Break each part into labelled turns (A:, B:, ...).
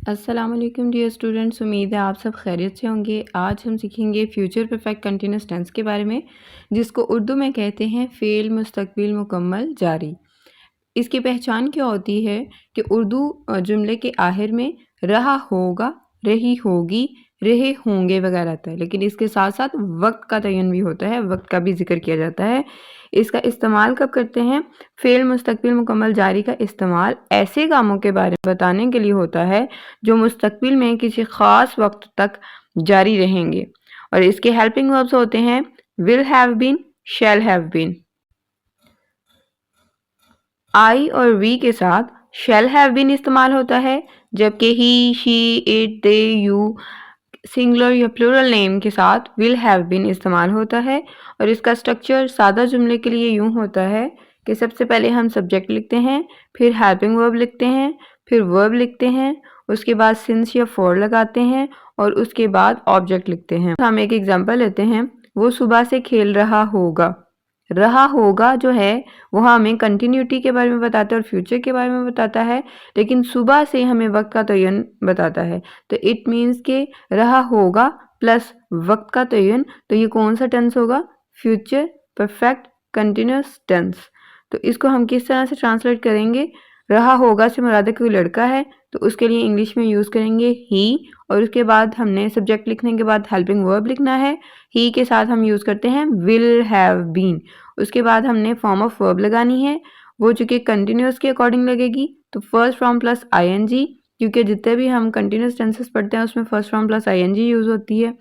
A: अस्सलाम वालेकुम dear students, उम्मीद है आप सब खैरियत से होंगे। आज हम सीखेंगे फ्यूचर परफेक्ट कंटिन्यूस टेंस के बारे में, जिसको उर्दू में कहते हैं फ़ेल मुस्तकबिल मुकम्मल जारी। इसकी पहचान क्या होती है कि उर्दू जुमले के आखिर में रहा होगा, रही होगी, रहे होंगे वगैरह आता है, लेकिन इसके साथ साथ वक्त का तयन भी होता है, वक्त का भी जिक्र किया जाता है। इसका इस्तेमाल कब करते हैं? फ़ेल मुस्तकबिल मुकम्मल जारी का इस्तेमाल ऐसे कामों के बारे में बताने के लिए होता है जो मुस्तकबिल में किसी ख़ास वक्त तक जारी रहेंगे, और इसके हेल्पिंग वर्ब्स होते हैं will have been, shall have been. I और वी के साथ शैल हैव बीन इस्तेमाल होता है, जबकि he, she, it, they, you singular या प्लूरल नेम के साथ विल हैव बीन इस्तेमाल होता है। और इसका स्ट्रक्चर सादा जुमले के लिए यूं होता है कि सबसे पहले हम सब्जेक्ट लिखते हैं, फिर हेल्पिंग वर्ब लिखते हैं, फिर वर्ब लिखते हैं, उसके बाद सिंस या फॉर लगाते हैं और उसके बाद ऑब्जेक्ट लिखते हैं। हम एक एग्जांपल लेते हैं, वो सुबह से खेल रहा होगा। रहा होगा जो है वो हमें कंटिन्यूटी के बारे में बताता है और फ्यूचर के बारे में बताता है, लेकिन सुबह से हमें वक्त का तयन बताता है। तो इट मीन्स के रहा होगा प्लस वक्त का तयन, तो ये कौन सा टेंस होगा? Future perfect continuous tense. तो इसको हम किस तरह से ट्रांसलेट करेंगे? रहा होगा से मुराद कोई लड़का है तो उसके लिए इंग्लिश में यूज़ करेंगे ही, और उसके बाद हमने सब्जेक्ट लिखने के बाद हेल्पिंग वर्ब लिखना है। ही के साथ हम यूज़ करते हैं विल हैव बीन। उसके बाद हमने फॉर्म ऑफ वर्ब लगानी है, वो चूँकि कंटिन्यूस के अकॉर्डिंग लगेगी, तो फर्स्ट फॉर्म प्लस आईएनजी, क्योंकि जितने भी हम कंटिन्यूस टेंसेस पढ़ते हैं उसमें first form plus ING use होती है।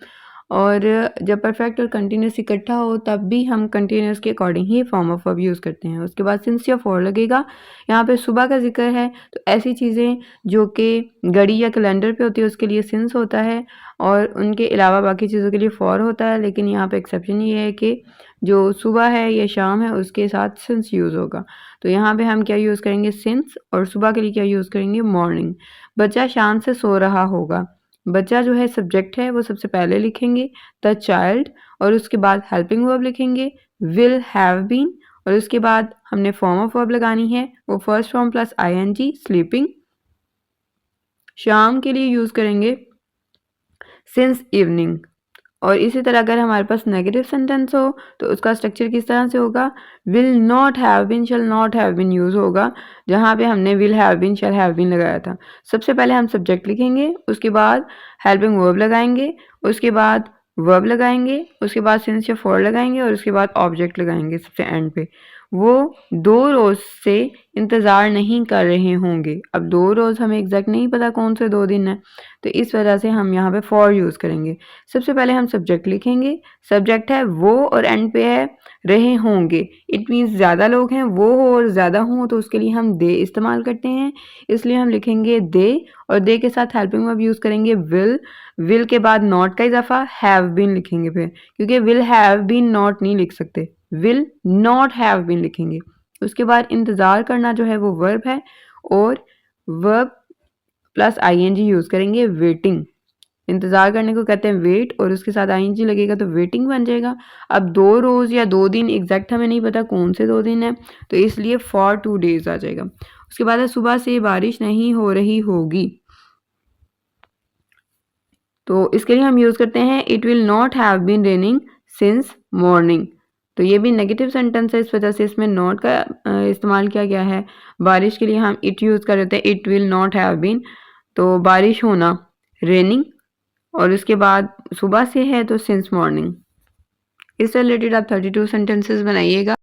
A: और जब परफेक्ट और कंटिन्यूस इकट्ठा हो तब भी हम कंटिन्यूस के according he form of verb use करते हैं। उसके बाद सिंस या फॉर लगेगा। यहाँ पे सुबह का जिक्र है तो ऐसी चीज़ें जो कि घड़ी या कैलेंडर पे होती है उसके लिए सिंस होता है, और उनके अलावा बाकी चीज़ों के लिए फॉर होता है। लेकिन यहाँ पे एक्सेप्शन ये है कि जो सुबह है या शाम है उसके साथ सिंस यूज़ होगा। तो यहाँ पे हम क्या यूज़ करेंगे? सिंस। और सुबह के लिए क्या यूज़ करेंगे? मॉर्निंग। बच्चा शाम से सो रहा होगा। बच्चा जो है सब्जेक्ट है वो सबसे पहले लिखेंगे द चाइल्ड, और उसके बाद हेल्पिंग वर्ब लिखेंगे विल हैव बीन, और उसके बाद हमने फॉर्म ऑफ वर्ब लगानी है, वो first form plus ING sleeping. शाम के लिए यूज़ करेंगे सिंस इवनिंग। और इसी तरह अगर हमारे पास नेगेटिव सेंटेंस हो तो उसका स्ट्रक्चर किस तरह से होगा? Will not have been, shall not have been use होगा, जहाँ पे हमने will have been, shall have been लगाया था। सबसे पहले हम सब्जेक्ट लिखेंगे, उसके बाद हेल्पिंग वर्ब लगाएंगे, उसके बाद वर्ब लगाएंगे, उसके बाद सिंस या फॉर लगाएंगे और उसके बाद ऑब्जेक्ट लगाएंगे सबसे एंड पे। वो 2 रोज़ से इंतज़ार नहीं कर रहे होंगे। अब 2 रोज़ हमें एग्जैक्ट नहीं पता कौन से 2 दिन है, तो इस वजह से हम यहाँ पे फॉर यूज़ करेंगे। सबसे पहले हम सब्जेक्ट लिखेंगे, सब्जेक्ट है वो और एंड पे है रहे होंगे। इट मीन्स ज़्यादा लोग हैं, वो हो और ज़्यादा हों, तो उसके लिए हम दे इस्तेमाल करते हैं, इसलिए हम लिखेंगे दे, और दे के साथ हेल्पिंग वर्ब यूज़ करेंगे विल। विल के बाद नॉट का इजाफा हैव बीन लिखेंगे फिर, क्योंकि विल हैव बीन नॉट नहीं लिख सकते, विल नॉट हैव बीन लिखेंगे। उसके बाद इंतज़ार करना जो है वो वर्ब है, और वर्ब प्लस आईएनजी यूज़ करेंगे वेटिंग। इंतज़ार करने को कहते हैं वेट, और उसके साथ आईएनजी लगेगा तो वेटिंग बन जाएगा। अब 2 रोज़ या 2 दिन एग्जैक्ट हमें नहीं पता कौन से 2 दिन है, तो इसलिए फॉर 2 डेज आ जाएगा। उसके बाद है सुबह से बारिश नहीं हो रही होगी, तो इसके लिए हम यूज़ करते हैं it will not have been raining since morning. तो ये भी नेगेटिव सेंटेंस है, इस वजह से इसमें नॉट का इस्तेमाल किया गया है। बारिश के लिए हम इट यूज़ कर देते हैं it will not have been, तो बारिश होना रेनिंग, और उसके बाद सुबह से है तो सिंस मॉर्निंग। इससे रिलेटेड आप 32 सेंटेंसेस बनाइएगा।